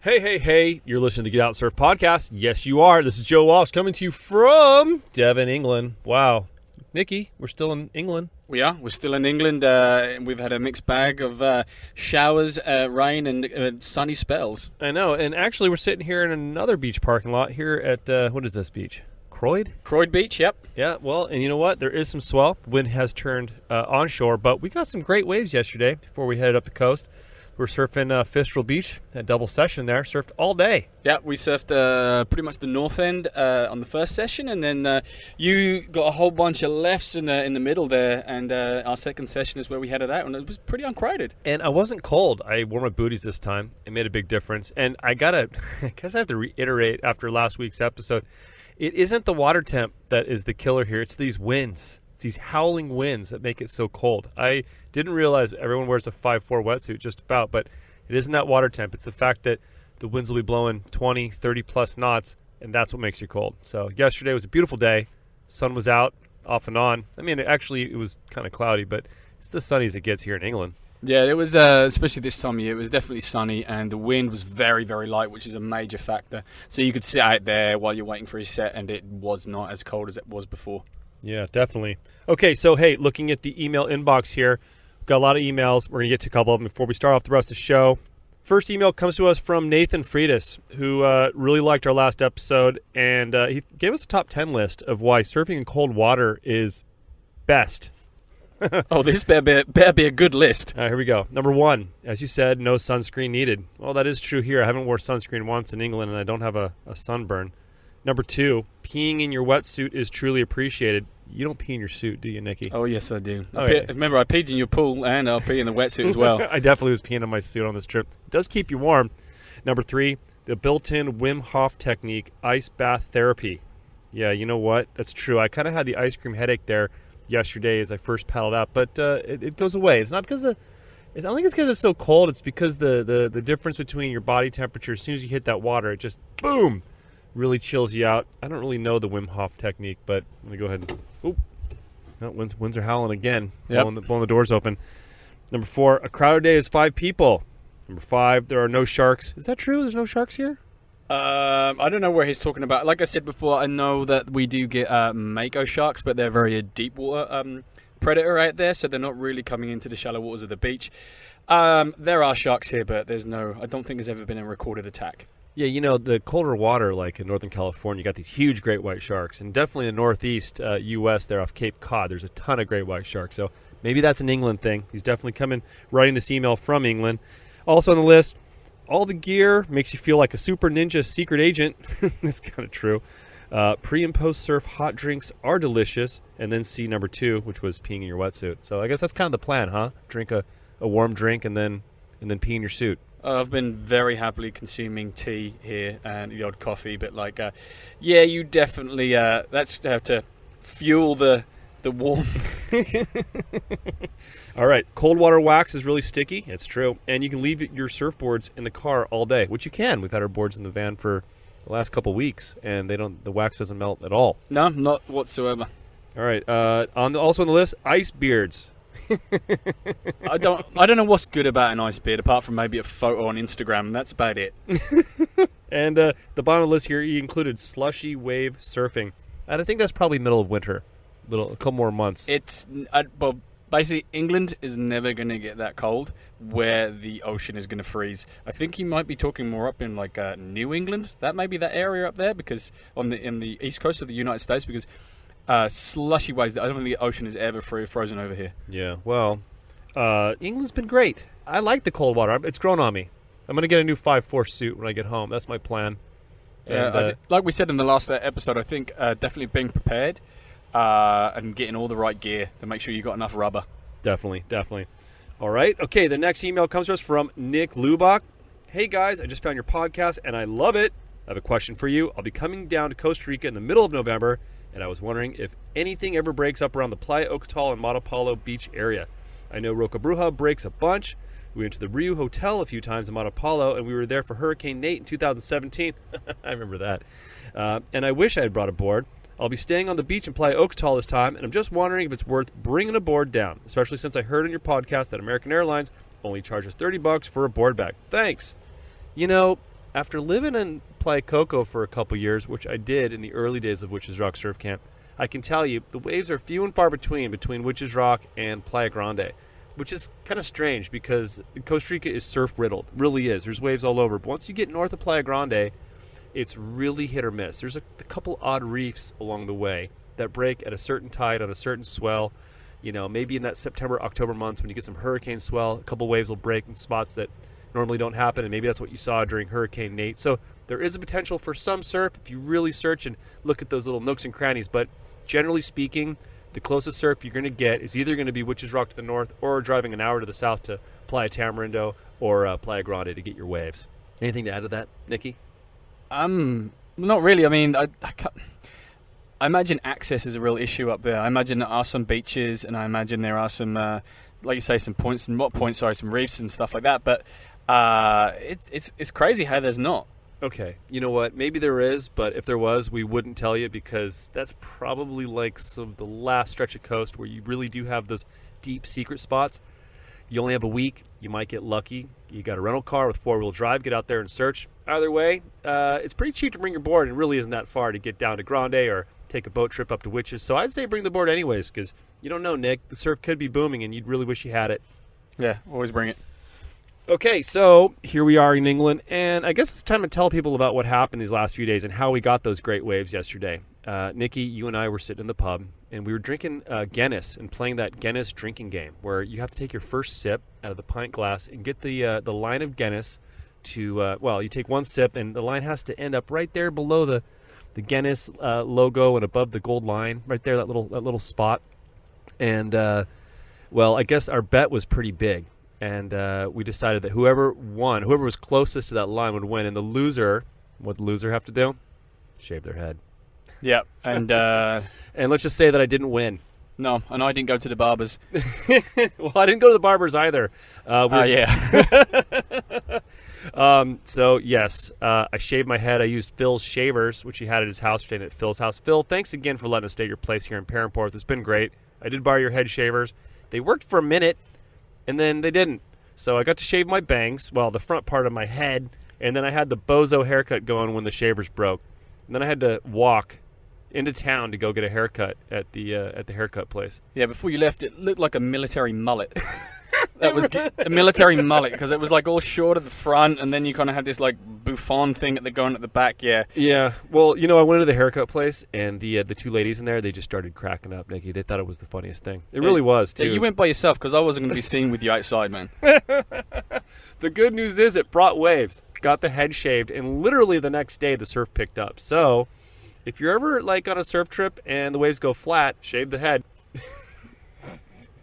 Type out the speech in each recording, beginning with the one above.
Hey, hey, hey, you're listening to the Get Out and Surf podcast. Yes, you are. This is Joe Walsh coming to you from Devon, England. Wow. Niki, we're still in England. We are. We're still in England. We've had a mixed bag of showers, rain, and sunny spells. I know. And actually, we're sitting here in another beach parking lot here at, what is this beach? Croyd? Croyd Beach, yep. Yeah, well, and you know what? There is some swell. Wind has turned onshore, but we got some great waves yesterday before we headed up the coast. We're surfing Fistral Beach, a double session there, surfed all day. Yeah, we surfed pretty much the north end on the first session, and then you got a whole bunch of lefts in the middle there, and our second session is where we headed out, and it was pretty uncrowded. And I wasn't cold. I wore my booties this time. It made a big difference. And I guess I have to reiterate after last week's episode, it isn't the water temp that is the killer here. It's these winds. It's these howling winds that make it so cold. I didn't realize everyone wears a 5'4" wetsuit just about, but it isn't that water temp. It's the fact that the winds will be blowing 20, 30-plus knots, and that's what makes you cold. So yesterday was a beautiful day. Sun was out, off and on. I mean, it was kind of cloudy, but it's the sunny as it gets here in England. Yeah, it was, especially this time of year, it was definitely sunny, and the wind was very, very light, which is a major factor. So you could sit out there while you're waiting for your set, and it was not as cold as it was before. Yeah, definitely. Okay, so hey, looking at the email inbox here, we've got a lot of emails. We're going to get to a couple of them before we start off the rest of the show. First email comes to us from Nathan Friedis, who really liked our last episode, and he gave us a top 10 list of why surfing in cold water is best. Oh, this better be a good list. Here we go. Number 1, as you said, no sunscreen needed. Well, that is true here. I haven't worn sunscreen once in England, and I don't have a sunburn. Number 2, peeing in your wetsuit is truly appreciated. You don't pee in your suit, do you, Niki? Oh, yes, I do. Yeah. Remember, I peed in your pool, and I'll pee in the wetsuit as well. I definitely was peeing in my suit on this trip. It does keep you warm. Number 3, the built-in Wim Hof technique, ice bath therapy. Yeah, you know what? That's true. I kind of had the ice cream headache there yesterday as I first paddled out, but it goes away. It's not because I don't think it's because it's so cold. It's because the difference between your body temperature, as soon as you hit that water, it just, boom, really chills you out. I don't really know the Wim Hof technique, but I'm going to go ahead and... Oop. No, winds are howling again. Yep. Blowing the doors open. Number 4, a crowded day is 5 people. Number 5, there are no sharks. Is that true? There's no sharks here? I don't know where he's talking about. Like I said before, I know that we do get mako sharks, but they're very deep water predator out there, so they're not really coming into the shallow waters of the beach. There are sharks here, but I don't think there's ever been a recorded attack. Yeah, you know, the colder water, like in Northern California, you got these huge great white sharks. And definitely in the northeast U.S. there off Cape Cod, there's a ton of great white sharks. So maybe that's an England thing. He's definitely writing this email from England. Also on the list, all the gear makes you feel like a super ninja secret agent. That's kind of true. Pre and post surf hot drinks are delicious. And then C, number 2, which was peeing in your wetsuit. So I guess that's kind of the plan, huh? Drink a warm drink and then pee in your suit. I've been very happily consuming tea here and the odd coffee, but yeah, you definitely that's have to fuel the warmth. All right, cold water wax is really sticky. It's true, and you can leave your surfboards in the car all day, which you can. We've had our boards in the van for the last couple weeks, and the wax doesn't melt at all. No, not whatsoever. All right, also on the list, ice beards. I don't know what's good about an ice beard apart from maybe a photo on Instagram. That's about it. And the bottom of the list here, he included slushy wave surfing, and I think that's probably middle of winter, a couple more months. Well, basically England is never going to get that cold where the ocean is going to freeze. I think he might be talking more up in New England. That may be that area up there because in the east coast of the United States because. Slushy waves. I don't think the ocean is ever frozen over here. Yeah, well, England's been great. I like the cold water. It's grown on me. I'm going to get a new 5'4" suit when I get home. That's my plan. Yeah, like we said in the last episode, I think definitely being prepared and getting all the right gear to make sure you got enough rubber. Definitely. All right. Okay, the next email comes to us from Nick Lubach. Hey, guys, I just found your podcast, and I love it. I have a question for you. I'll be coming down to Costa Rica in the middle of November, and I was wondering if anything ever breaks up around the Playa Ocotal and Matapalo beach area. I know Roca Bruja breaks a bunch. We went to the Rio Hotel a few times in Matapalo, and we were there for Hurricane Nate in 2017. I remember that. And I wish I had brought a board. I'll be staying on the beach in Playa Ocotal this time, and I'm just wondering if it's worth bringing a board down, especially since I heard on your podcast that American Airlines only charges $30 for a board bag. Thanks. You know, after living in Playa Coco for a couple years, which I did in the early days of Witches Rock Surf Camp, I can tell you the waves are few and far between Witches Rock and Playa Grande, which is kind of strange because Costa Rica is surf riddled. Really is. There's waves all over. But once you get north of Playa Grande, it's really hit or miss. There's a couple odd reefs along the way that break at a certain tide on a certain swell. You know, maybe in that September, October months when you get some hurricane swell, a couple waves will break in spots that normally don't happen, and maybe that's what you saw during Hurricane Nate. So there is a potential for some surf if you really search and look at those little nooks and crannies. But generally speaking, the closest surf you're going to get is either going to be Witches Rock to the north or driving an hour to the south to Playa Tamarindo or Playa Grande to get your waves. Anything to add to that, Niki? Not really. I mean, I imagine access is a real issue up there. I imagine there are some beaches, and I imagine there are some, like you say, some reefs and stuff like that. But it's crazy how there's not. Okay, you know what? Maybe there is, but if there was, we wouldn't tell you because that's probably like some of the last stretch of coast where you really do have those deep secret spots. You only have a week. You might get lucky. You got a rental car with 4-wheel drive. Get out there and search. Either way, it's pretty cheap to bring your board, and it really isn't that far to get down to Grande or take a boat trip up to Witches. So I'd say bring the board anyways because you don't know, Nick. The surf could be booming, and you'd really wish you had it. Yeah, always bring it. Okay, so here we are in England, and I guess it's time to tell people about what happened these last few days and how we got those great waves yesterday. Niki, you and I were sitting in the pub, and we were drinking Guinness and playing that Guinness drinking game where you have to take your first sip out of the pint glass and get the line of Guinness to, you take one sip, and the line has to end up right there below the Guinness logo and above the gold line, right there, that little spot. And, I guess our bet was pretty big. And we decided that whoever was closest to that line would win. And what the loser have to do? Shave their head. Yeah, and and let's just say that I didn't win. No, and I didn't go to the barbers. Well, I didn't go to the barbers either. So, yes, I shaved my head. I used Phil's shavers, which he had at his house, staying at Phil's house. Phil, thanks again for letting us stay at your place here in Perranporth. It's been great. I did borrow your head shavers. They worked for a minute, and then they didn't. So I got to shave my bangs, the front part of my head, and then I had the bozo haircut going when the shavers broke. And then I had to walk into town to go get a haircut at the haircut place. Yeah, before you left, it looked like a military mullet. That was a military mullet because it was like all short at the front, and then you kind of had this like bouffant thing that they're going at the back. Yeah. Yeah. Well, I went to the haircut place, and the two ladies in there, they just started cracking up, Niki. They thought it was the funniest thing. It really was too. Yeah, you went by yourself because I wasn't going to be seen with you outside, man. The good news is it brought waves. Got the head shaved, and literally the next day the surf picked up. So, if you're ever like on a surf trip and the waves go flat, shave the head.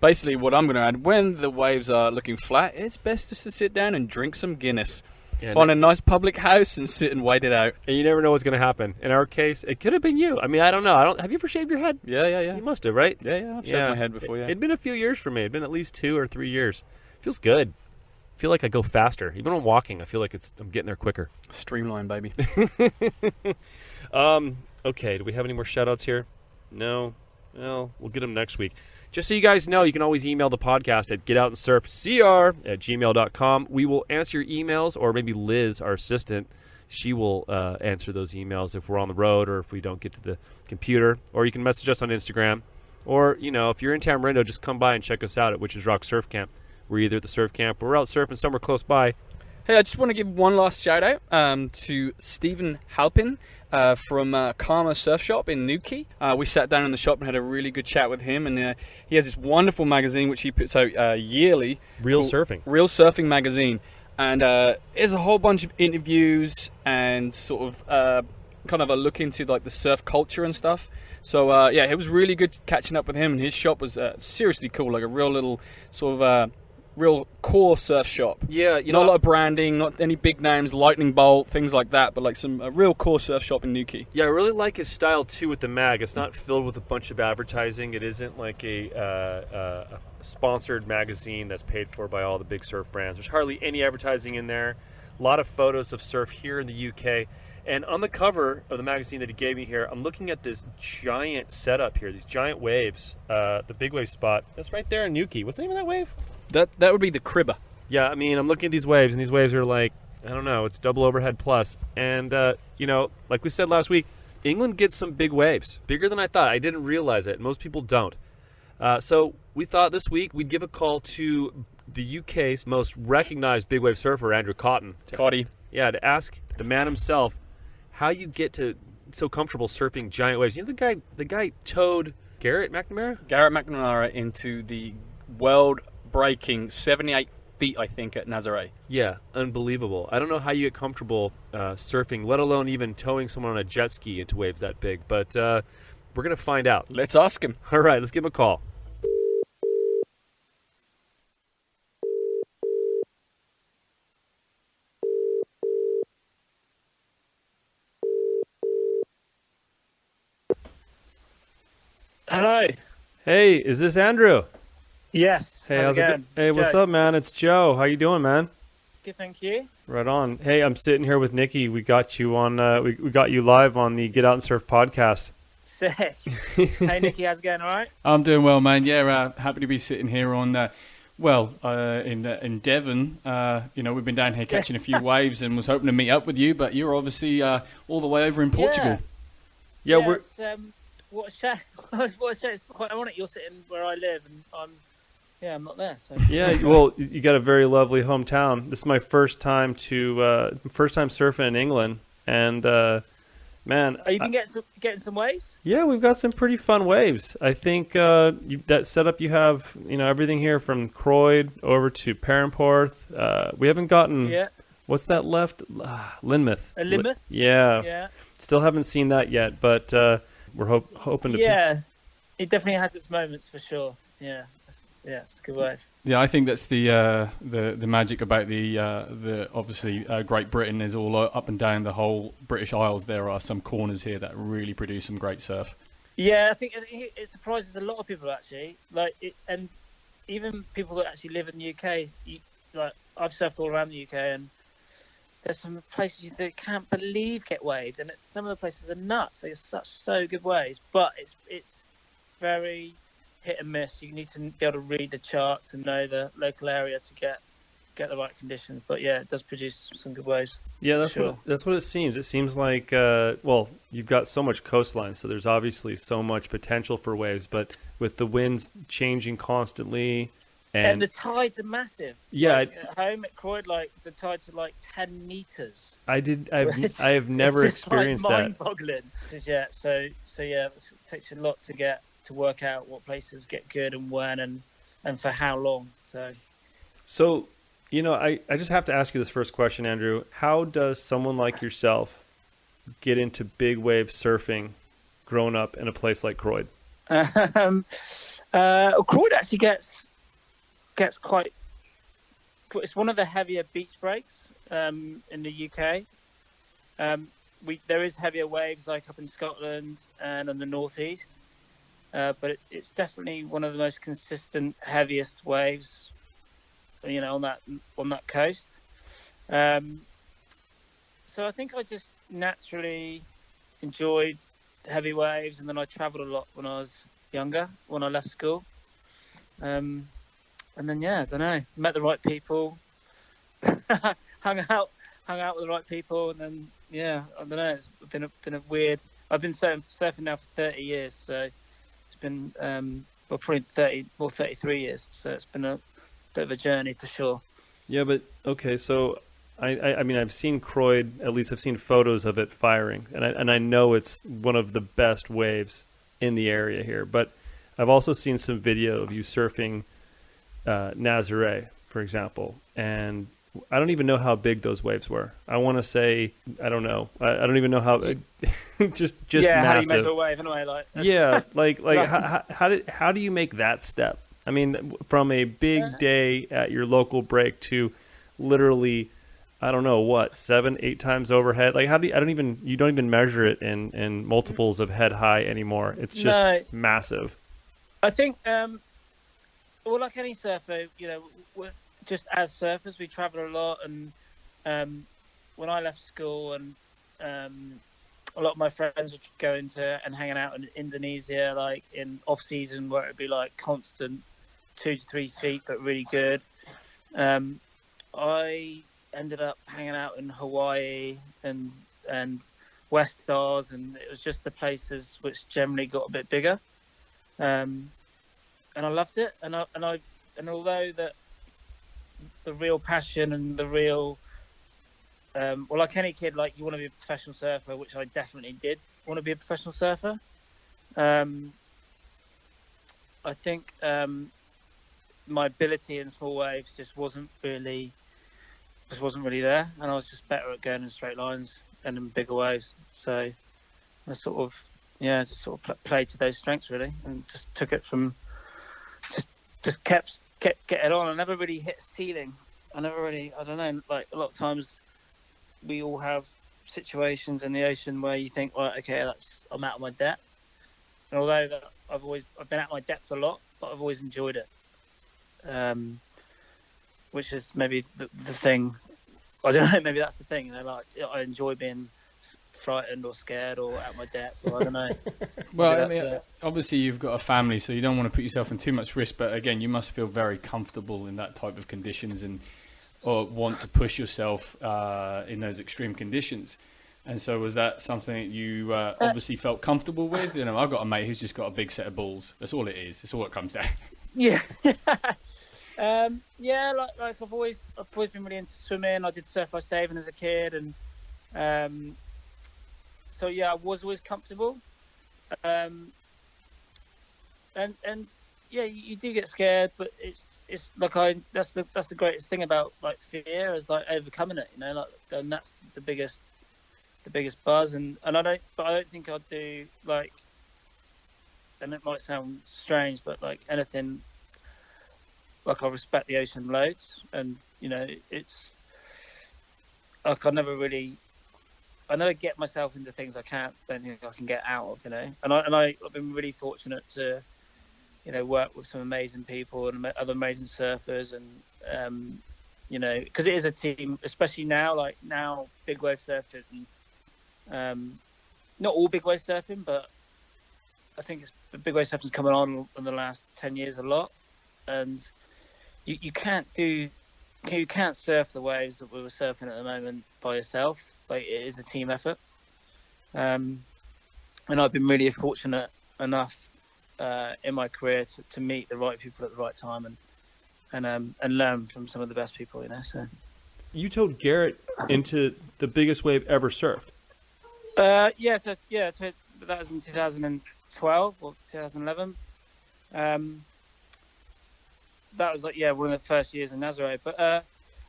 Basically, what I'm going to add, when the waves are looking flat, it's best just to sit down and drink some Guinness. Yeah, find a nice public house and sit and wait it out. And you never know what's going to happen. In our case, it could have been you. I mean, I don't know. Have you ever shaved your head? Yeah. You must have, right? Yeah, I've shaved my head before, yeah. It'd been a few years for me. It'd been at least 2 or 3 years. Feels good. I feel like I go faster. Even when I'm walking, I feel like I'm getting there quicker. Streamline, baby. Okay, do we have any more shout-outs here? No? Well, we'll get them next week. Just so you guys know, you can always email the podcast at getoutandsurfcr@gmail.com. We will answer your emails, or maybe Liz, our assistant, she will answer those emails if we're on the road or if we don't get to the computer. Or you can message us on Instagram. Or, if you're in Tamarindo, just come by and check us out at Witches Rock Surf Camp. We're either at the surf camp or we're out surfing somewhere close by. Hey, I just want to give one last shout out to Stephen Halpin from Karma Surf Shop in Niki. We sat down in the shop and had a really good chat with him, and he has this wonderful magazine which he puts out yearly. Real Surfing magazine. And there's a whole bunch of interviews and sort of kind of a look into like the surf culture and stuff. So it was really good catching up with him, and his shop was seriously cool, like a real little sort of real core surf shop. Yeah, not a lot of branding, not any big names, lightning bolt, things like that, but like a real core surf shop in Niki. Yeah, I really like his style too with the mag. It's not filled with a bunch of advertising. It isn't like a sponsored magazine that's paid for by all the big surf brands. There's hardly any advertising in there. A lot of photos of surf here in the UK. And on the cover of the magazine that he gave me here, I'm looking at this giant setup here, these giant waves, the big wave spot. That's right there in Niki. What's the name of that wave? That would be the Cribber. Yeah, I mean, I'm looking at these waves, and these waves are like I don't know. It's double overhead plus. And, like we said last week, England gets some big waves. Bigger than I thought. I didn't realize it. Most people don't. So we thought this week we'd give a call to the UK's most recognized big wave surfer, Andrew Cotton. Cotty. Yeah, to ask the man himself how you get to so comfortable surfing giant waves. You know the guy towed Garrett McNamara? Garrett McNamara into the world-breaking 78 feet, I think, at Nazare. Yeah, unbelievable. I don't know how you get comfortable surfing, let alone even towing someone on a jet ski into waves that big. But we're going to find out. Let's ask him. All right, let's give him a call. Hello. Hey, is this Andrew? Yes. Hey, how's it going? Hey, what's up, man? It's Joe. How you doing, man? Good, thank you. Right on. Hey, I'm sitting here with Niki. We got you on. We got you live on the Get Out and Surf podcast. Sick. Hey, Niki, how's it going? All right. I'm doing well, man. Yeah, happy to be sitting here on. In Devon. We've been down here catching a few waves and was hoping to meet up with you, but you're obviously all the way over in Portugal. Yeah, we're. What a shame. What a shame. It's quite ironic. You're sitting where I live, and I'm not there. So. Yeah, well, you got a very lovely hometown. This is my first time surfing in England, and man, are you been getting some waves? Yeah, we've got some pretty fun waves. I think that setup you have, everything here from Croyd over to Perranporth. We haven't gotten. Yeah. What's that left? Lynmouth. Lynmouth. Yeah. Yeah. Still haven't seen that yet, but we're hoping to. Yeah, it definitely has its moments for sure. Yeah. It's a good wave. Yeah, I think that's the magic about the obviously Great Britain is all up and down the whole British Isles. There are some corners here that really produce some great surf. Yeah, I think it surprises a lot of people actually. And even people that actually live in the UK. I've surfed all around the UK, and there's some places that can't believe get waves, and some of the places are nuts. They're so good waves, but it's very hit and miss. You need to be able to read the charts and know the local area to get the right conditions. But yeah, it does produce some good waves. Yeah, that's what it seems. It seems like you've got so much coastline, so there's obviously so much potential for waves. But with the winds changing constantly, and the tides are massive. Yeah, at home at Croyd, the tides are 10 meters. I have never experienced that. Mind-boggling. Yeah, so yeah, it takes a lot to work out what places get good and when and for how long. So I just have to ask you this first question, Andrew. How does someone like yourself get into big wave surfing growing up in a place like Croyd? Croyd actually gets quite. It's one of the heavier beach breaks in the UK. There is heavier waves like up in Scotland and on the northeast. But it's definitely one of the most consistent, heaviest waves, on that coast. So I think I just naturally enjoyed heavy waves, and then I travelled a lot when I was younger, when I left school. And then I don't know, met the right people, hung out with the right people, and then I don't know. It's been a weird. I've been surfing now for 30 years, so. Been probably 33 years, so it's been a bit of a journey for sure. Yeah, but okay, so I mean I've seen Croyd, at least I've seen photos of it firing, and I know it's one of the best waves in the area here, but I've also seen some video of you surfing Nazare, for example, and I don't even know how big those waves were. I want to say I don't know. I don't even know how. just yeah, massive. How do you make a wave anyway? Yeah, how do you make that step? I mean, from a big day at your local break to literally, I don't know what, 7-8 times overhead. Like you don't even measure it in multiples of head high anymore. It's just massive. I think, like any surfer, just as surfers, we travel a lot, and when I left school, and a lot of my friends were going to and hanging out in Indonesia, like in off season, where it'd be like constant 2 to 3 feet, but really good. I ended up hanging out in Hawaii and West Stars, and it was just the places which generally got a bit bigger. And I loved it. And although that the real passion and the real well, like any kid, like you want to be a professional surfer, which I definitely did want to be a professional surfer. I think my ability in small waves just wasn't really there, and I was just better at going in straight lines and in bigger waves. So I sort of played to those strengths really, and just took it from just kept getting on. I never really hit a ceiling. I don't know, like a lot of times we all have situations in the ocean where you think, well, okay, I'm out of my depth. And although that I've been out of my depth a lot, but I've always enjoyed it. Which is maybe the thing. I don't know, maybe that's the thing. Like I enjoy being frightened or scared or out of my depth, or I don't know. Well, I mean, obviously you've got a family, so you don't want to put yourself in too much risk. But again, you must feel very comfortable in that type of conditions, or want to push yourself in those extreme conditions. And so was that something that you obviously felt comfortable with? You know, I've got a mate who's just got a big set of balls. That's all it is. That's all it comes down. Yeah. Yeah, like I've always been really into swimming. I did surf by saving as a kid, and so yeah, I was always comfortable. And yeah, you do get scared, but it's like that's the greatest thing about like fear, is like overcoming it, you know, like, and that's the biggest buzz. And I don't think I'd do like, and it might sound strange, but like anything, like I respect the ocean loads, and you know, it's like I never get myself into things I don't think I can get out of, you know. And I've been really fortunate to, you know, work with some amazing people and other amazing surfers, and you know, because it is a team, especially now big wave surfing, not all big wave surfing, but I think big wave surfing's coming on in the last 10 years a lot, and you can't surf the waves that we were surfing at the moment by yourself. Like, it is a team effort, and I've been really fortunate enough in my career to meet the right people at the right time, and learn from some of the best people, you know. So you towed Garrett into the biggest wave ever surfed. So that was in 2012 or 2011. That was like one of the first years in Nazare. But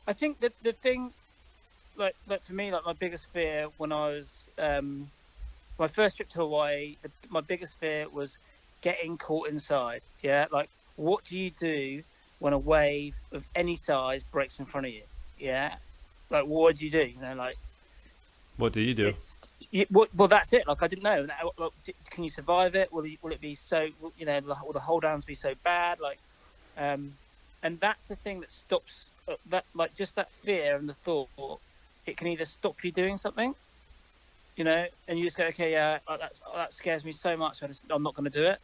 I think that the thing, like for me, like my biggest fear when I was my first trip to Hawaii, my biggest fear was getting caught inside. Yeah, like what do you do when a wave of any size breaks in front of you? Yeah, like what do you do? You know, like what do you do? Well, that's it. Like I didn't know. Like, can you survive it? Will it be so? You know, will the hold downs be so bad? Like, and that's the thing that stops that. Like just that fear and the thought. It can either stop you doing something, you know, and you just go, okay, yeah, that scares me so much, I'm not going to do it,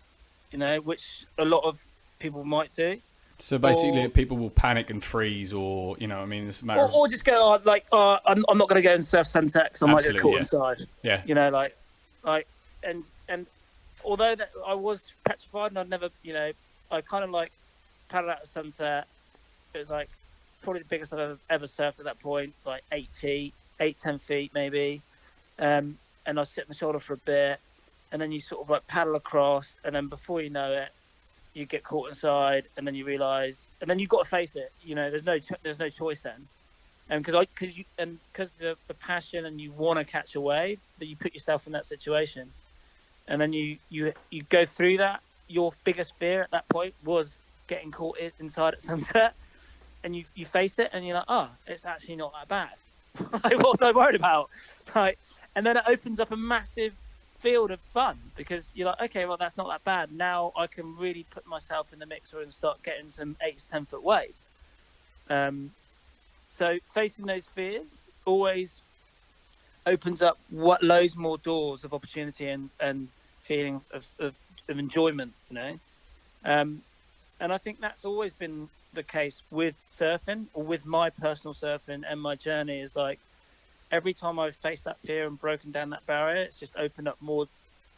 you know, which a lot of people might do. So basically, people will panic and freeze, or you know, I mean, it's a matter or just go, I'm not going to go and surf sunset because I might get caught inside. Yeah, you know, like, and although that I was petrified and I'd never, you know, I kind of like paddled out at sunset. It was like probably the biggest I've ever surfed at that point, like 10 feet maybe. And I sit on the shoulder for a bit, and then you sort of like paddle across, and then before you know it, you get caught inside, and then you realise, and then you've got to face it. You know, there's no choice then, and because the passion and you want to catch a wave, that you put yourself in that situation, and then you go through that. Your biggest fear at that point was getting caught inside at sunset. And you face it, and you're like, oh, it's actually not that bad. Like, what was I worried about? Right? And then it opens up a massive field of fun, because you're like, okay, well, that's not that bad. Now I can really put myself in the mixer and start getting some 8 to 10 foot waves. So facing those fears always opens up loads more doors of opportunity and feeling of enjoyment, you know. I think that's always been the case with surfing, or with my personal surfing and my journey, is like every time I've faced that fear and broken down that barrier, it's just opened up more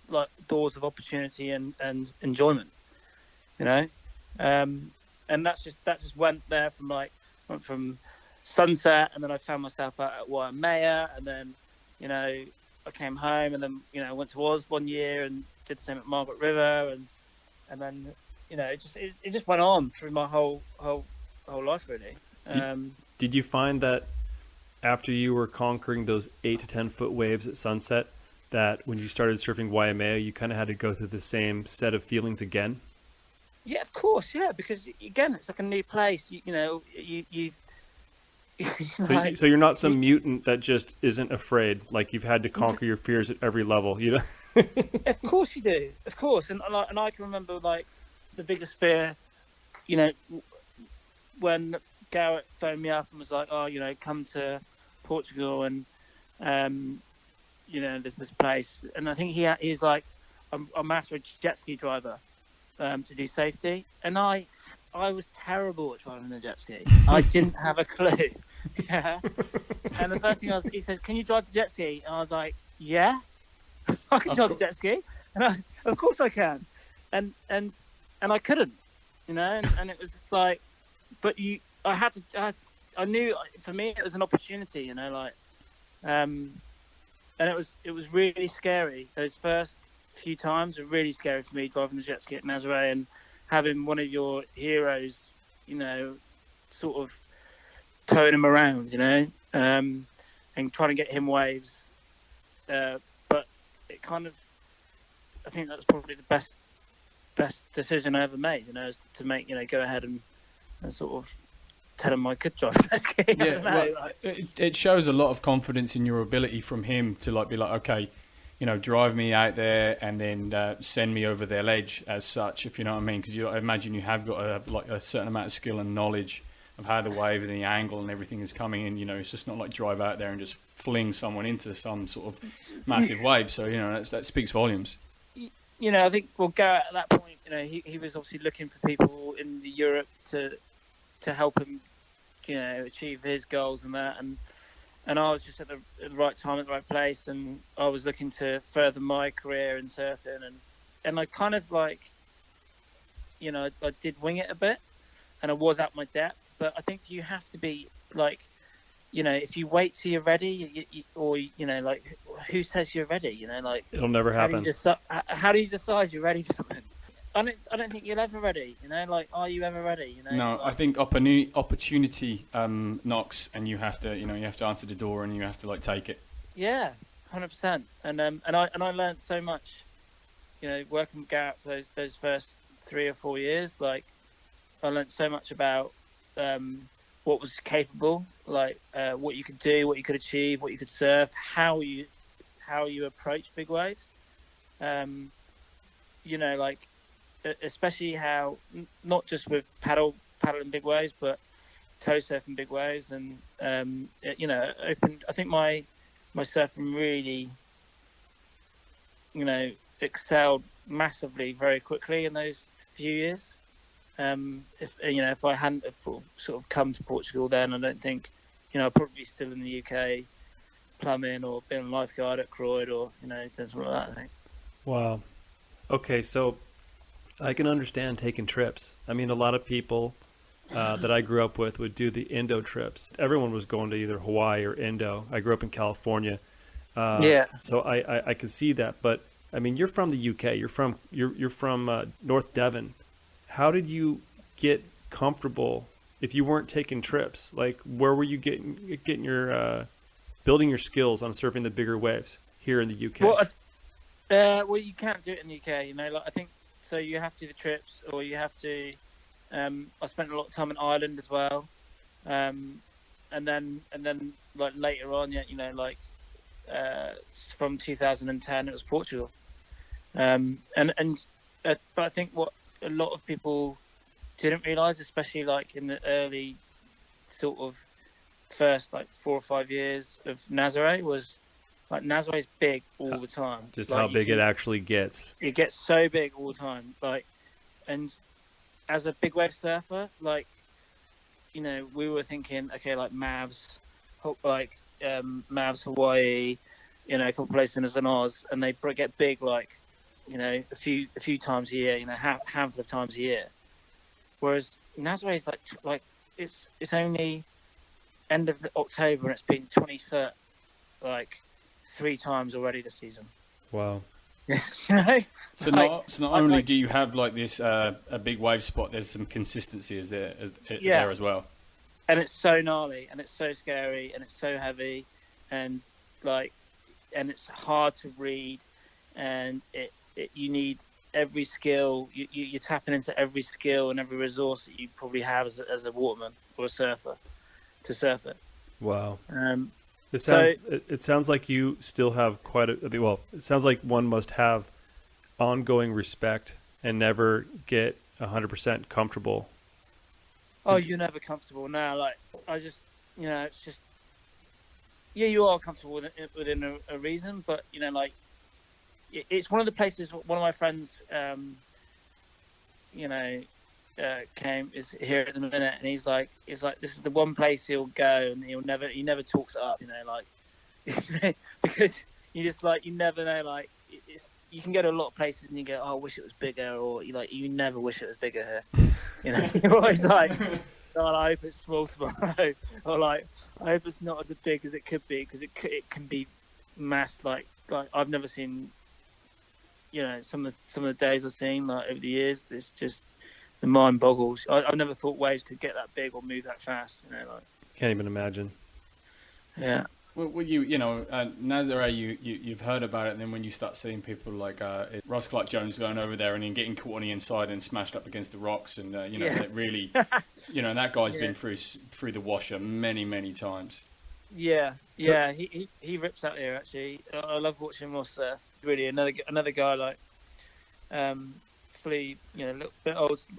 like doors of opportunity and enjoyment, you know. And that just went from sunset, and then I found myself out at Waimea, and then, you know, I came home, and then, you know, went to Oz one year and did the same at Margaret River, and then, you know, it just went on through my whole life, really. Did you find that after you were conquering those 8 to 10 foot waves at sunset, that when you started surfing Waimea, you kind of had to go through the same set of feelings again? Yeah, of course, yeah, because again, it's like a new place. You know, you've So you're not some mutant that just isn't afraid. Like, you've had to conquer your fears at every level, you know? Of course you do, of course. And I can remember, like, the biggest fear, you know, when Garrett phoned me up and was like, "Oh, you know, come to Portugal, and you know, there's this place." And I think he was like, "I'm after a jet ski driver to do safety," and I was terrible at driving the jet ski. I didn't have a clue. Yeah. And the first thing he said, "Can you drive the jet ski?" And I was like, "Yeah, I can drive the jet ski." And of course I can. And I couldn't, you know, and it was just like, but I knew, for me, it was an opportunity, you know, like, and it was really scary. Those first few times were really scary for me, driving the jet ski at Nazare and having one of your heroes, you know, sort of towing him around, you know, and trying to get him waves. But it kind of, I think that's probably the best decision I ever made, you know, is to make, you know, go ahead and sort of tell him I could drive jet ski. Yeah, well, it shows a lot of confidence in your ability from him to, like, be like, okay, you know, drive me out there and then send me over their ledge as such, if you know what I mean. Because I imagine you have got a certain amount of skill and knowledge of how the wave and the angle and everything is coming in. You know, it's just not like drive out there and just fling someone into some sort of massive wave. So, you know, that speaks volumes. You know, I think, well, Garrett at that point, you know, he was obviously looking for people in Europe to help him, you know, achieve his goals and that, and I was just at the right time at the right place, and I was looking to further my career in surfing, and I kind of, like, you know, I did wing it a bit, and I was at my depth, but I think you have to be, like, you know, if you wait till you're ready, or, you know, like, who says you're ready? You know, like, It'll never happen. How do you decide you're ready for something? I don't think you're ever ready. You know, like, are you ever ready? You know. No, like, I think opportunity knocks, and you have to, you know, you have to answer the door, and you have to, like, take it. Yeah, 100%. And I learned so much, you know, working with Garrett for those first 3 or 4 years. Like, I learned so much about what was capable, like, what you could do, what you could achieve, what you could surf, how you approach big waves. You know, like, especially how, not just with paddling big waves, but toe surfing big waves, and you know, opened. I think my surfing really, you know, excelled massively very quickly in those few years. If I hadn't have sort of come to Portugal then, I don't think, you know, I'd probably be still in the UK plumbing or being a lifeguard at Croyd, or, you know, doing something like that, I think. Wow. Okay, so I can understand taking trips. I mean, a lot of people that I grew up with would do the Indo trips. Everyone was going to either Hawaii or Indo. I grew up in California. Yeah. So I could see that. But, I mean, you're from the UK. You're from North Devon. How did you get comfortable if you weren't taking trips? Like, where were you getting your building your skills on surfing the bigger waves here in the UK? Well, you can't do it in the UK. You know, like, I think so. You have to do the trips, or you have to. I spent a lot of time in Ireland as well, and then like later on, you know, like from 2010, it was Portugal, but I think what a lot of people didn't realise, especially like in the early sort of first like 4 or 5 years of Nazare, was like Nazare's big all the time. Just like, how big it actually gets. It gets so big all the time. Like, and as a big wave surfer, like, you know, we were thinking, okay, like Mavs, Mavs Hawaii, you know, a couple places in Oz, and they get big, like, you know, a few times a year, you know, handful of times a year. Whereas Nazare is like it's only end of October and it's been 20 foot like 3 times already this season. Wow. You know? So not only do you have like this a big wave spot, there's some consistency there as well. And it's so gnarly, and it's so scary, and it's so heavy, and it's hard to read, and you need every skill. You're tapping into every skill and every resource that you probably have as a waterman or a surfer to surf it. Wow. It sounds like you still have quite a well. It sounds like one must have ongoing respect and never get 100% comfortable. Oh, you're never comfortable now. Like, I just, you know, it's just, yeah, you are comfortable within a reason, but, you know, like, it's one of the places. One of my friends, you know, is here at the minute, and he's like, this is the one place he'll go, and he never talks it up, you know, like, because you never know, like, you can go to a lot of places and you go, oh, I wish it was bigger, or you never wish it was bigger here, you know. You're always like, oh, I hope it's small tomorrow, or like, I hope it's not as big as it could be, because it can be massed. Like I've never seen, you know, some of the days I've seen, like, over the years, it's just, the mind boggles. I never thought waves could get that big or move that fast, you know, like. Can't even imagine. Yeah. Well, you know, Nazare, you've heard about it, and then when you start seeing people like Ross Clark-Jones going over there and then getting caught on the inside and smashed up against the rocks, and you know, it really, you know, and that guy's been through the washer many times. Yeah, yeah, he rips out here, actually. I love watching Ross surf. Really, another guy, like, fully, you know, a little bit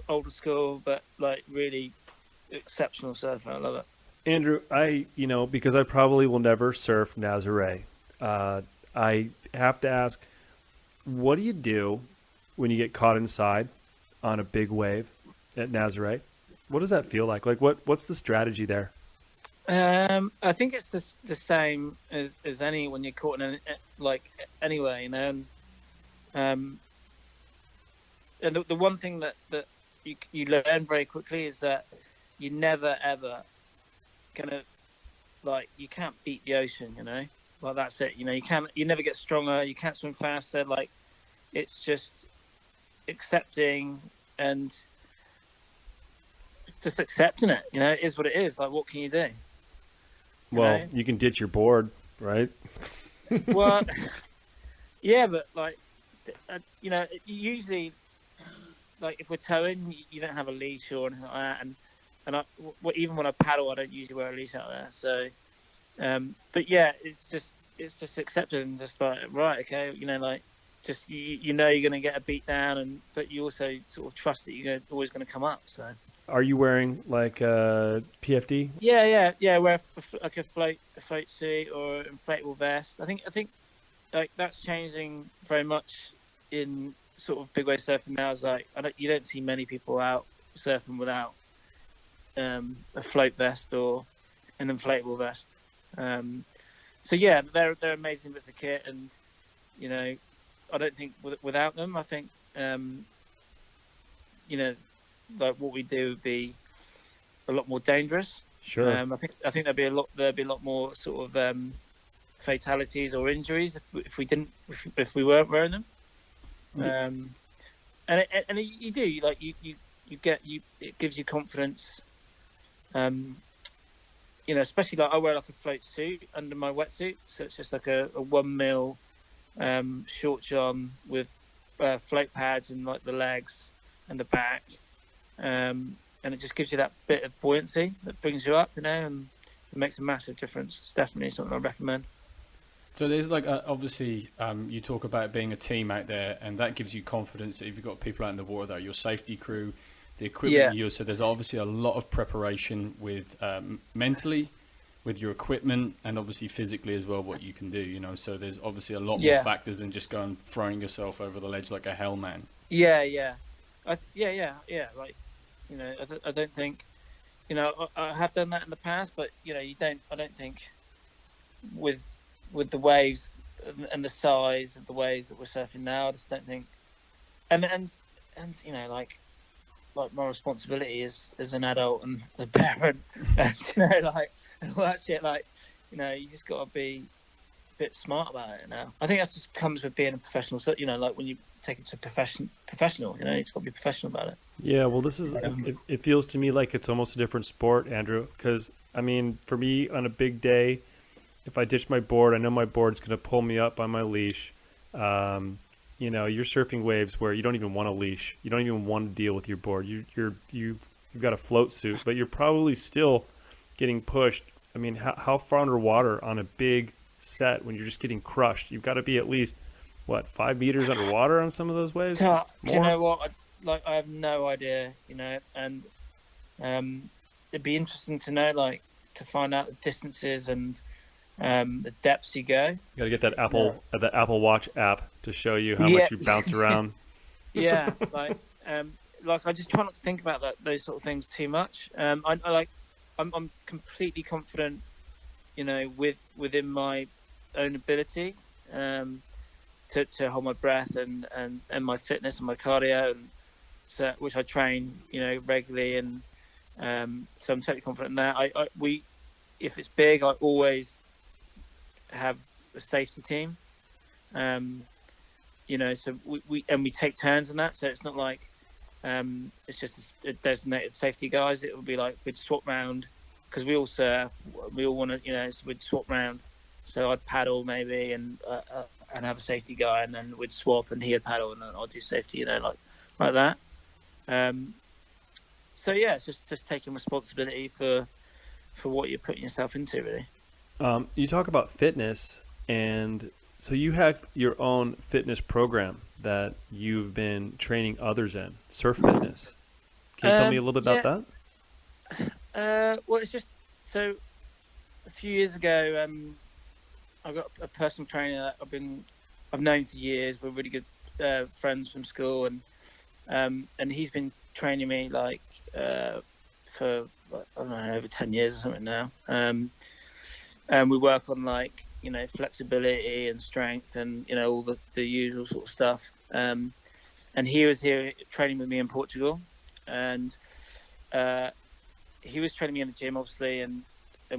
older school, but like really exceptional surfer. I love it. Andrew, because I probably will never surf Nazare, I have to ask, what do you do when you get caught inside on a big wave at Nazare? What does that feel like? Like, what's the strategy there? I think it's the same as any when you're caught in anyway, you know. And the one thing that you learn very quickly is that you never ever you can't beat the ocean, you know. Like, that's it, you know. You never get stronger. You can't swim faster. Like, it's just accepting and just accepting it. You know, it is what it is. Like, what can you do? Well, know? You can ditch your board, right? Well, yeah, but like, you know, usually, like, if we're towing, you don't have a leash or anything like that, and even when I paddle, I don't usually wear a leash out there. So, but yeah, it's just accepted and just like, right, okay, you know, like, just you know you're going to get a beat down, but you also sort of trust that you're always going to come up. So, are you wearing like a PFD? Yeah. Wear like a float suit or inflatable vest. I think like that's changing very much in sort of big wave surfing now. Is like, you don't see many people out surfing without a float vest or an inflatable vest. So yeah, they're amazing bits of kit, and you know, I don't think without them, I think you know, like, what we do would be a lot more dangerous. Sure. I think there'd be a lot more sort of fatalities or injuries if we weren't wearing them. And you do, like, it gives you confidence. You know, especially like I wear like a float suit under my wetsuit, so it's just like a 1 mil short john with float pads in like the legs and the back, and it just gives you that bit of buoyancy that brings you up, you know, and it makes a massive difference. It's definitely something I recommend. So there's like obviously you talk about being a team out there, and that gives you confidence that if you've got people out in the water, that your safety crew, the equipment you use. So there's obviously a lot of preparation with mentally, with your equipment, and obviously physically as well, what you can do, you know. So there's obviously a lot more factors than just going throwing yourself over the ledge like a hellman. Yeah. Like, You know, I don't think, you know, I have done that in the past, but you know, I don't think with the waves and the size of the waves that we're surfing now, I just don't think, and you know, like my responsibility as an adult and a parent, and, you know, like and all that shit, like, you know, you just got to be a bit smart about it now. I think that just comes with being a professional. So, you know, like when you take it to professional, you know, you just got to be professional about it. Yeah, well, this is it feels to me like it's almost a different sport, Andrew, because I mean, for me on a big day, if I ditch my board, I know my board's going to pull me up by my leash. You know, you're surfing waves where you don't even want a leash. You don't even want to deal with your board. You've got a float suit, but you're probably still getting pushed. I mean, how far underwater on a big set when you're just getting crushed? You've got to be at least, what, 5 meters underwater on some of those waves? Do you know what? I have no idea, you know, and it'd be interesting to know, like, to find out the distances and the depths you go. You got to get that Apple Watch app to show you how much you bounce around. Yeah, like I just try not to think about those sort of things too much. I'm completely confident, you know, within my own ability to hold my breath and my fitness and my cardio, and so which I train, you know, regularly, and so I'm totally confident in that. If it's big, I always have a safety team, you know, so we take turns in that, so it's not like it's just a designated safety guys. It would be like we'd swap round, because we all surf, we all want to, you know, so we'd swap round. So I'd paddle maybe and have a safety guy, and then we'd swap, and he'd paddle, and then I'd do safety, you know, like that. So yeah, it's just taking responsibility for what you're putting yourself into, really. You talk about fitness, and so you have your own fitness program that you've been training others in, Surf Fitness. Can you tell me a little bit about that? Well, it's just, so a few years ago, I got a personal trainer that I've known for years. We're really good friends from school, and he's been training me like for, I don't know, over 10 years or something now. And we work on, like, you know, flexibility and strength and, you know, all the usual sort of stuff. And he was here training with me in Portugal, and he was training me in the gym, obviously, and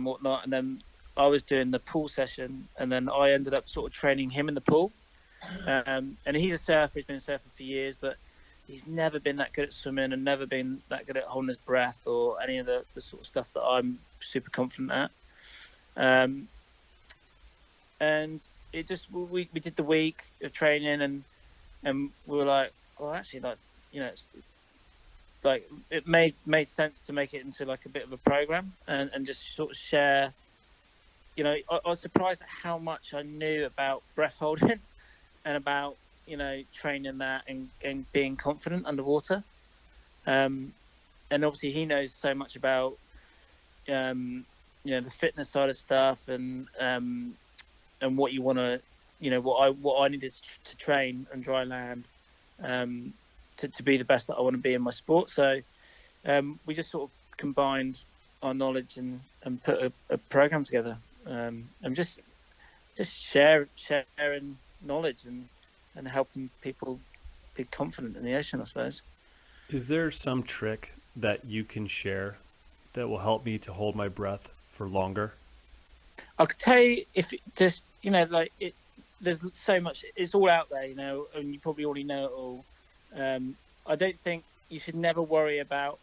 whatnot. And then I was doing the pool session, and then I ended up sort of training him in the pool. And he's a surfer. He's been a surfer for years, but he's never been that good at swimming and never been that good at holding his breath or any of the sort of stuff that I'm super confident at. And it just, we did the week of training, and we were like, well, actually, like, you know, it's like, it made sense to make it into like a bit of a program and just sort of share. You know, I was surprised at how much I knew about breath holding and about, you know, training that and being confident underwater. And obviously he knows so much about, you know, the fitness side of stuff and what you want to, you know, what I needed to train and dry land to be the best that I want to be in my sport. So we just sort of combined our knowledge and put a program together, and just sharing knowledge and helping people be confident in the ocean, I suppose. Is there some trick that you can share that will help me to hold my breath for longer? I could tell you, if it just, you know, like there's so much, it's all out there, you know, and you probably already know it all. I don't think you should never worry about,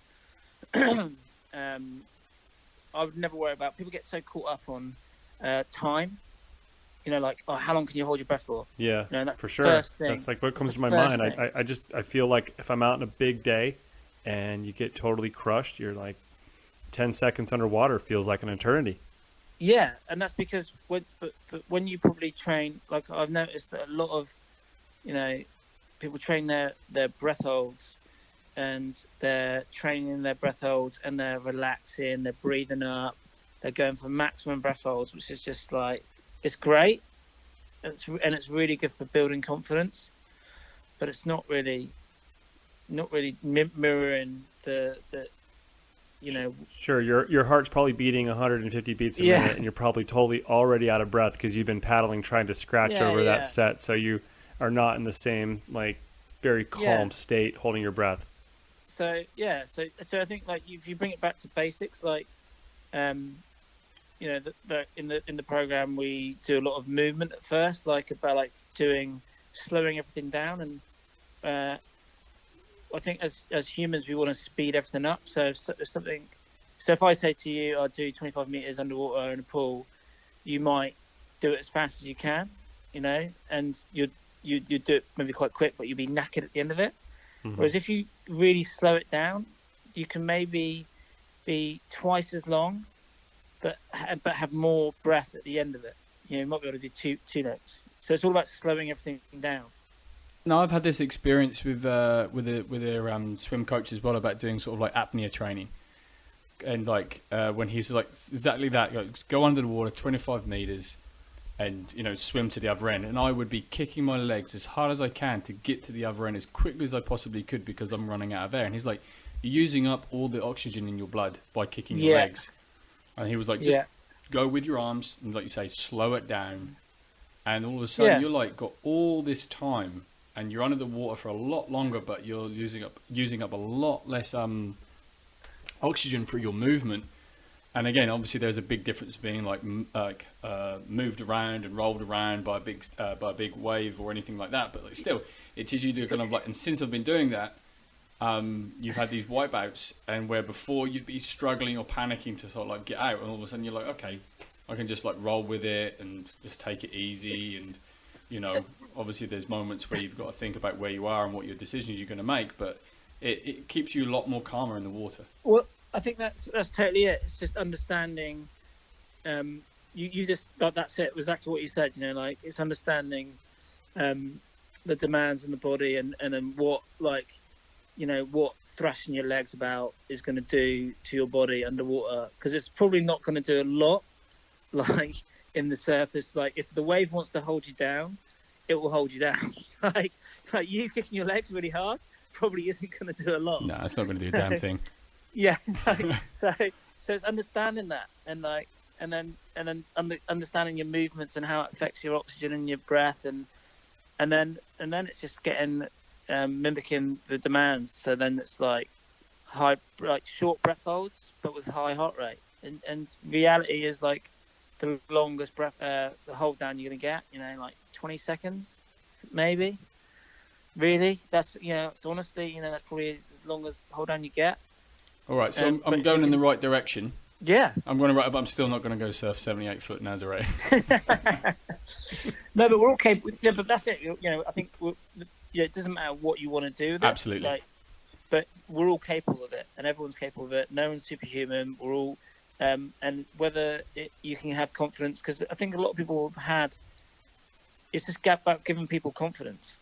I would never worry about, people get so caught up on time, you know, like, oh, how long can you hold your breath for? Yeah, you know, that's for sure. First thing. That's like what comes to my mind. I feel like if I'm out in a big day and you get totally crushed, you're like 10 seconds underwater feels like an eternity. Yeah, and that's because when you probably train, like I've noticed that a lot of, you know, people train their breath holds, and they're training their breath holds, and they're relaxing, they're breathing up, they're going for maximum breath holds, which is just like, it's great, and it's really good for building confidence, but it's not really not really mirroring the Sure, your heart's probably beating 150 beats a Yeah. minute, and you're probably totally already out of breath because you've been paddling trying to scratch Yeah, over yeah. that set, so you are not in the same like very calm Yeah. state holding your breath. So yeah, so I think like if you bring it back to basics, like in the program we do a lot of movement at first, like about like slowing everything down, and I think as humans we want to speed everything up. So if I say to you, I'll do 25 meters underwater in a pool, you might do it as fast as you can, and you do it maybe quite quick, but you'll be knackered at the end of it. Mhm. Whereas if you really slow it down, you can maybe be twice as long, but have more breath at the end of it. You might be able to do two legs. So it's all about slowing everything down. No, I've had this experience with a swim coach as well about doing sort of like apnea training, and like when he's like exactly that, like, go under the water 25 meters, and swim to the other end, and I would be kicking my legs as hard as I can to get to the other end as quickly as I possibly could because I'm running out of air. And he's like, you're using up all the oxygen in your blood by kicking your legs. And he was like, just go with your arms and, like you say, slow it down. And all of a sudden you're like got all this time and you're under the water for a lot longer, but you're using up a lot less oxygen for your movement. And again, obviously, there's a big difference being like moved around and rolled around by a big wave or anything like that. But like, still, it teaches you to kind of like. And since I've been doing that, you've had these wipeouts, and where before you'd be struggling or panicking to sort of like get out, and all of a sudden you're like, okay, I can just like roll with it and just take it easy. And obviously, there's moments where you've got to think about where you are and what your decisions you're going to make, but it keeps you a lot more calmer in the water. Well, I think that's totally it. It's just understanding. You just that's it. Exactly what you said. Like it's understanding the demands in the body, and then what what thrashing your legs about is going to do to your body underwater. Because it's probably not going to do a lot, like in the surface. Like if the wave wants to hold you down, it will hold you down. like you kicking your legs really hard probably isn't going to do a lot. No, it's not going to do a damn thing. Yeah, so it's understanding that, and then understanding your movements and how it affects your oxygen and your breath, and then it's just getting mimicking the demands. So then it's like short breath holds, but with high heart rate. And reality is like the longest breath, the hold down you're gonna get, like 20 seconds, maybe. Really, that's So honestly, that's probably as long as hold down you get. All right, so I'm going in the right direction. Yeah. I'm going to write, but I'm still not going to go surf 78-foot Nazare. No, but we're all capable. Yeah, but that's it. I think it doesn't matter what you want to do with it. Absolutely. But we're all capable of it, and everyone's capable of it. No one's superhuman. We're all, and whether you can have confidence, because I think a lot of people have had. It's just about giving people confidence,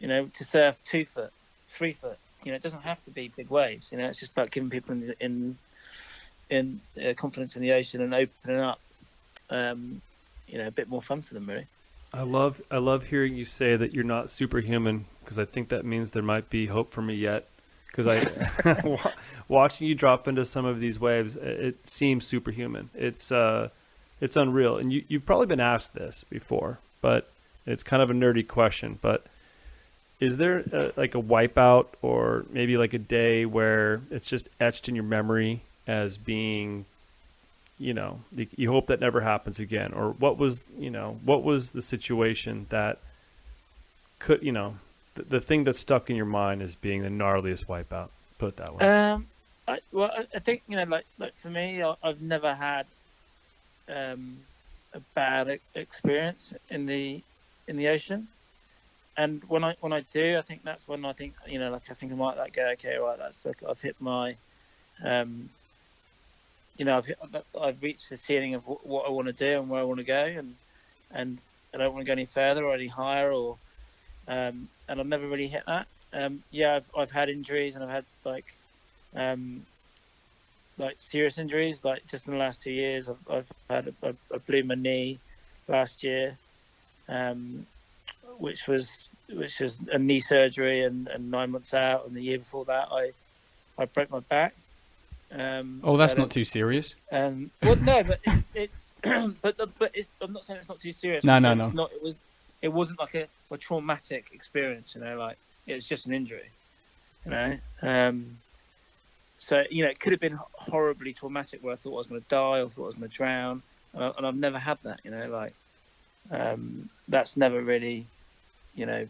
to surf 2 foot, 3 foot. It doesn't have to be big waves. It's just about giving people in confidence in the ocean and opening up, a bit more fun for them, really. I love hearing you say that you're not superhuman, because I think that means there might be hope for me yet. Because watching you drop into some of these waves, it seems superhuman. It's unreal, and you've probably been asked this before, but it's kind of a nerdy question. But is there like a wipeout, or maybe like a day where it's just etched in your memory as being, you hope that never happens again? Or what was the situation that could, the thing that stuck in your mind as being the gnarliest wipeout, put it that way? I think, like for me, I've never had a bad experience in the ocean. And when I do, I think that's when I think, I think I might go, okay, right, that's like I've hit my, I've reached the ceiling of what I want to do and where I want to go, and I don't want to go any further or any higher, or, and I've never really hit that. I've had injuries, and I've had like serious injuries, like just in the last 2 years. I blew my knee last year. which was a knee surgery and 9 months out, and the year before that I broke my back. Oh, that's not too serious. Well, no, but it's I'm not saying it's not too serious. No. It's not. It wasn't like a traumatic experience. Like it was just an injury. So it could have been horribly traumatic, where I thought I was going to die, or thought I was going to drown, and I've never had that. That's never really, that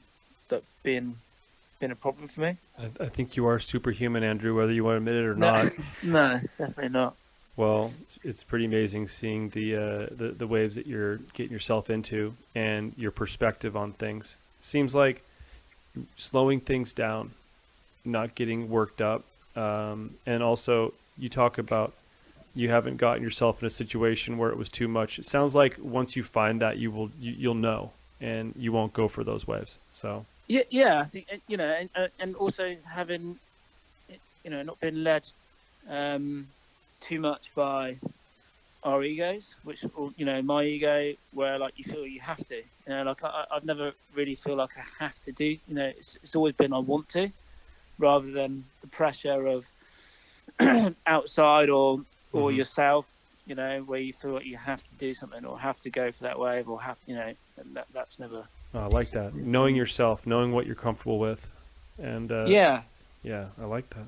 been a problem for me. I think you are superhuman, Andrew, whether you want to admit it or not. No, definitely not. Well, it's pretty amazing seeing the waves that you're getting yourself into and your perspective on things. It seems like slowing things down, not getting worked up, and also you talk about you haven't gotten yourself in a situation where it was too much. It sounds like once you find that, you'll know, and you won't go for those waves. So yeah, I think and also having not been led too much by our egos, which my ego, where like you feel you have to, I've never really feel like I have to do. It's always been I want to, rather than the pressure of outside or yourself, where you feel like you have to do something or have to go for that wave or have, and that's never. Oh, I like that. Knowing yourself, knowing what you're comfortable with, and yeah, I like that.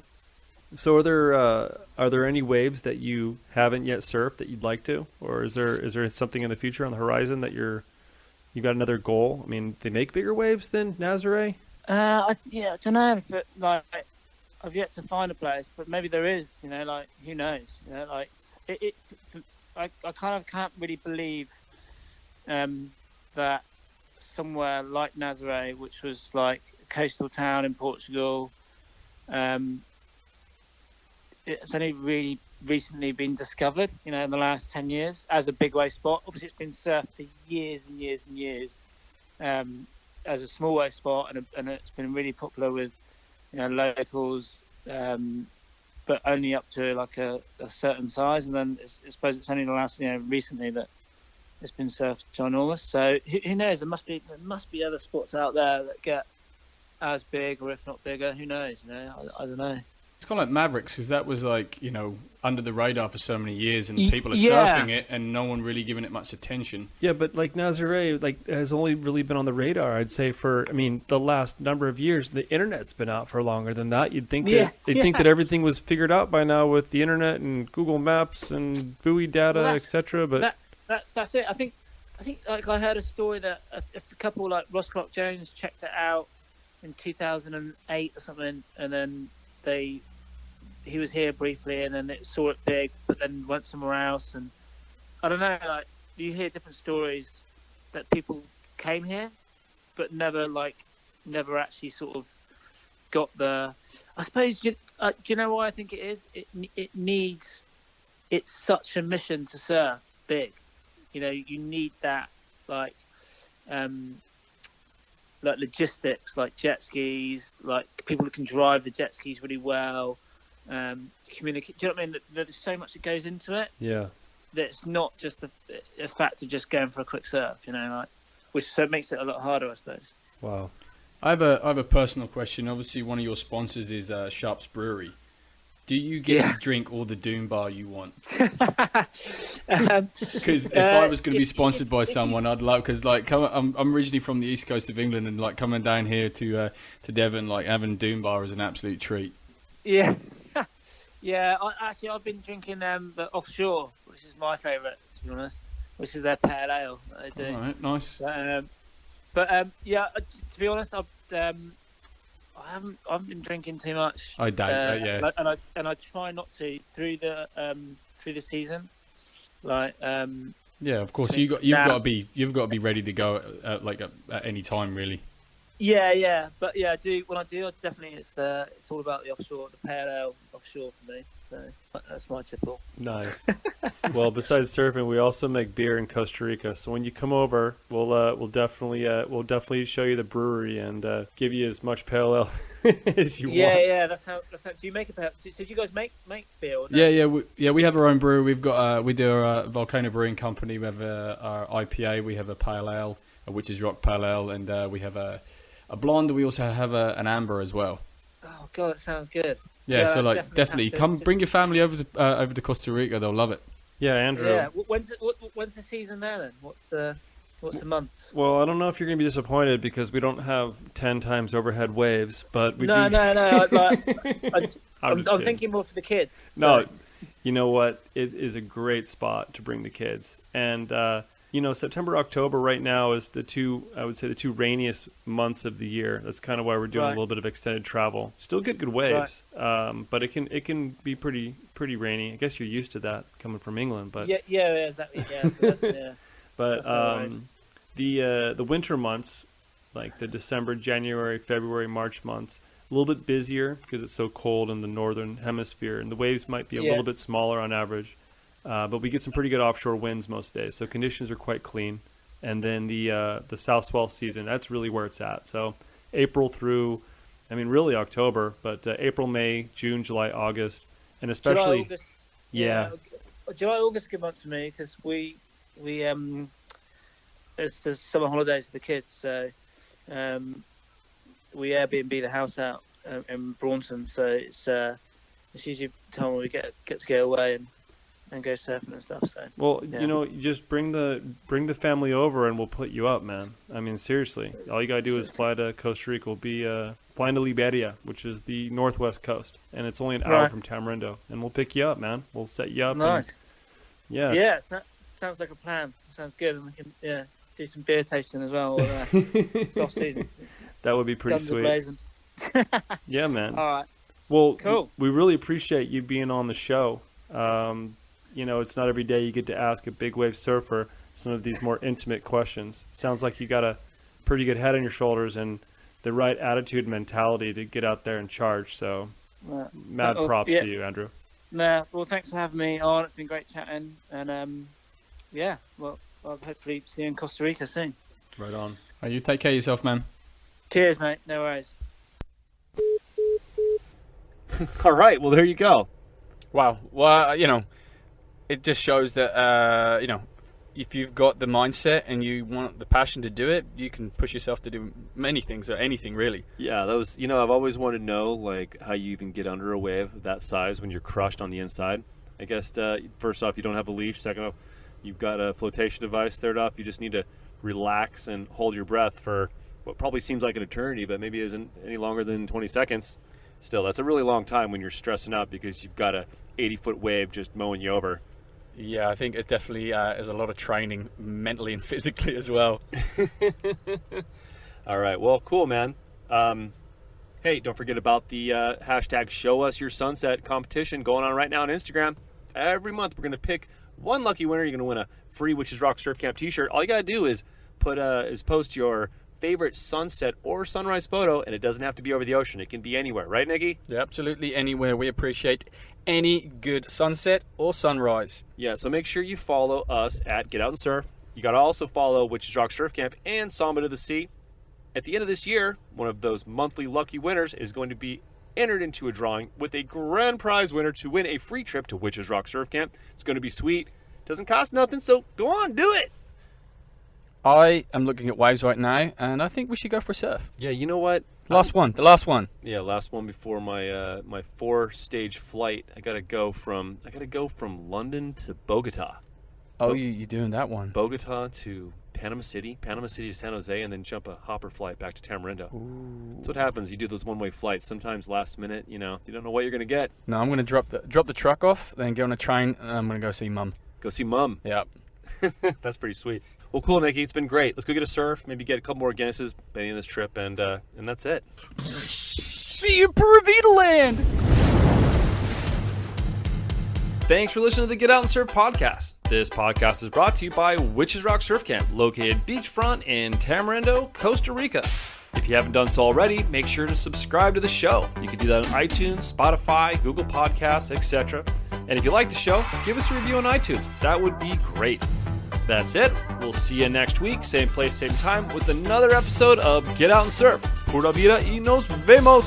So are there any waves that you haven't yet surfed that you'd like to, or is there something in the future on the horizon that you've got another goal? I mean, they make bigger waves than Nazare? I don't know if I've yet to find a place, but maybe there is. Who knows? I kind of can't really believe that somewhere like Nazare, which was like a coastal town in Portugal, it's only really recently been discovered, in the last 10 years as a big wave spot. Obviously, it's been surfed for years and years and years as a small wave spot, and it's been really popular with locals, but only up to like a certain size. And then I suppose it's only the last recently that it's been surfed ginormous. So who knows? There must be other spots out there that get as big, or if not bigger. Who knows? I don't know. It's kind of like Mavericks, because that was like, under the radar for so many years, and people are surfing it and no one really giving it much attention. Yeah, but like Nazare, has only really been on the radar, I'd say, for, the last number of years. The internet's been out for longer than that. You'd think think that everything was figured out by now with the internet and Google Maps and buoy data, etc. But that's it. I think like I heard a story that a couple like Ross Clark Jones checked it out in 2008 or something, and then he was here briefly, and then it saw it big, but then went somewhere else. And I don't know, you hear different stories that people came here, but never actually sort of got the. I suppose do you know why I think it is? It's such a mission to surf big. You need that like logistics, like jet skis, like people that can drive the jet skis really well, communicate. Do you know what I mean? There's so much that goes into it. Yeah. That it's not just a fact of just going for a quick surf, which so makes it a lot harder, I suppose. Wow. I have a personal question. Obviously, one of your sponsors is Sharps Brewery. Do you get to drink all the Doom Bar you want? Because if I was going to be sponsored by someone, I'd love. Because I'm originally from the east coast of England, and coming down here to Devon, having Doom Bar is an absolute treat. Yeah, yeah. I've been drinking the offshore, which is my favourite, to be honest. Which is their pale ale that they do. All right, nice. To be honest, I haven't been drinking too much. I doubt that, yeah. And I try not to through the season. Yeah, of course. You've got to be ready to go at any time, really. Yeah. But yeah, when I do, definitely it's all about the offshore, the pale ale offshore for me. So that's my tipple. Nice. Well, besides surfing, we also make beer in Costa Rica. So when you come over, we'll definitely show you the brewery and give you as much pale ale as you want. Yeah. That's how. Do you make a pale? So do you guys make beer? Or no? Yeah. We have our own brewery. We do our Volcano Brewing Company. We have our IPA. We have a pale ale. Witch's Rock Pale Ale, and we have a blonde. We also have an amber as well. Oh god, that sounds good. Yeah, so like definitely have to- come bring your family over to Costa Rica. They'll love it. Yeah, Andrew. Yeah, when's the season there then? What's the months? Well, I don't know if you're going to be disappointed because we don't have 10 times overhead waves, but we No. do. I'm thinking more for the kids. No, So. you know what? It is a great spot to bring the kids. And, September, October right now is the two rainiest months of the year. That's kind of why we're doing a Right. little bit of extended travel. Still get good waves, but it can be pretty rainy. I guess you're used to that coming from England, but Yeah, exactly. Yeah, so that's, yeah. but That's no worries. the winter months, like the December, January, February, March months, a little bit busier because it's so cold in the northern hemisphere, and the waves might be a little bit smaller on average. But we get some pretty good offshore winds most days, so conditions are quite clean. And then the south swell season, that's really where it's at. So April through, really October, but April, May, June, July, August, and especially July, August, July, August, good months for me because we it's the summer holidays for the kids, so we Airbnb the house out in Braunton, so it's usually the time when we get to go away and go surfing and stuff. So you just bring the family over and we'll put you up, man. I mean, seriously, all you gotta do is fly to Costa Rica. We'll be flying to Liberia, which is the northwest coast, and it's only an hour from Tamarindo, and we'll pick you up, man. We'll set you up. Nice. And, Sounds like a plan. Sounds good, and we can do some beer tasting as well. Soft season. That would be pretty Guns sweet. blazing. Yeah, man. All right. Well, Cool. We really appreciate you being on the show. It's not every day you get to ask a big wave surfer some of these more intimate questions. Sounds like you got a pretty good head on your shoulders and the right attitude and mentality to get out there and charge. So, mad props to you, Andrew. Well, thanks for having me on. It's been great chatting, and I'll hopefully see you in Costa Rica soon. Right on. You take care of yourself, man. Cheers, mate. No worries. All right. Well, there you go. Wow. Well, it just shows that, if you've got the mindset and you want the passion to do it, you can push yourself to do many things or anything, really. Yeah, that was, I've always wanted to know, like, how you even get under a wave of that size when you're crushed on the inside. I guess, first off, you don't have a leash. Second off, you've got a flotation device. Third off, you just need to relax and hold your breath for what probably seems like an eternity, but maybe isn't any longer than 20 seconds. Still, that's a really long time when you're stressing out because you've got a 80-foot wave just mowing you over. Yeah, I think it definitely is a lot of training mentally and physically as well. All right. Well, cool, man. Hey, don't forget about the hashtag Show Us Your Sunset competition going on right now on Instagram. Every month we're going to pick one lucky winner. You're going to win a free Witches Rock Surf Camp t-shirt. All you got to do is post your favorite sunset or sunrise photo, and it doesn't have to be over the ocean. It can be anywhere. Right, Niki? Yeah, absolutely anywhere. We appreciate any good sunset or sunrise. Yeah, so make sure you follow us at Get Out and Surf. You got to also follow Witches Rock Surf Camp and Samba to the Sea. At the end of this year, one of those monthly lucky winners is going to be entered into a drawing with a grand prize winner to win a free trip to Witches Rock Surf Camp. It's going to be sweet. Doesn't cost nothing, so go on, do it. I am looking at waves right now, and I think we should go for a surf. Yeah, you know what? The last one. Yeah, last one before my my 4-stage flight. I gotta go from London to Bogota. Oh, you're doing that one. Bogota to Panama City to San Jose, and then jump a hopper flight back to Tamarindo. Ooh. That's what happens. You do those one-way flights. Sometimes last minute, you don't know what you're gonna get. No, I'm gonna drop the truck off, then get on a train, and I'm gonna go see Mum. Go see Mum. Yeah. That's pretty sweet. Well, cool, Niki. It's been great. Let's go get a surf. Maybe get a couple more Guinnesses by the end of this trip, and that's it. See you, Pura Vida Land! Thanks for listening to the Get Out and Surf podcast. This podcast is brought to you by Witches Rock Surf Camp, located beachfront in Tamarindo, Costa Rica. If you haven't done so already, make sure to subscribe to the show. You can do that on iTunes, Spotify, Google Podcasts, etc. And if you like the show, give us a review on iTunes. That would be great. That's it. We'll see you next week, same place, same time, with another episode of Get Out and Surf. Pura vida y nos vemos.